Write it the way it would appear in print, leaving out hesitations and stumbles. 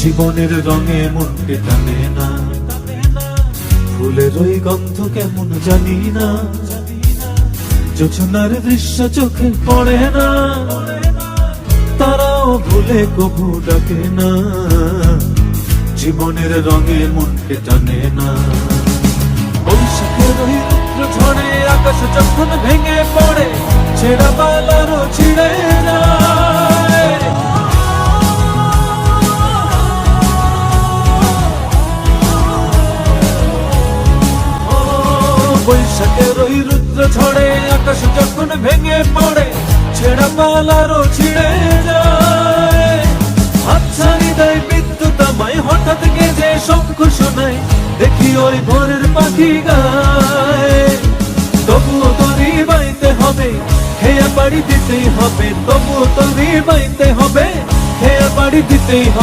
জীবনের রঙে মনকে টানে না, ফুলের ওই গন্ধ কেমন জানি না, জোছনার দৃশ্য চোখে পড়ে না, তারাও ভুলে কবু ডাকে না, জীবনের রঙে মনকে টানে না। বৈশাখের ওই রুদ্র ঝড়ে আকাশ যখন ভেঙে পড়ে, ছেঁড়া পালারও ছিঁড়ে যায়। বৈশাখের ওই রুদ্র ঝড়ে আকাশ যখন ভেঙে পড়ে, ছেঁড়া পালারও ছিঁড়ে যায়। হাতছানি দেয় বিদ্যুৎ আমায়, হঠাৎ গেজে শঙ্খ শোনায়, দেখি ওই ভোরের পাখি গায়। তবুও তরি বাইতে হবে, খেয়া বাড়ি দিতেই হবে, তবুও তরি বাইতে হবে, খেয়া বাড়ি দিতেই হবে।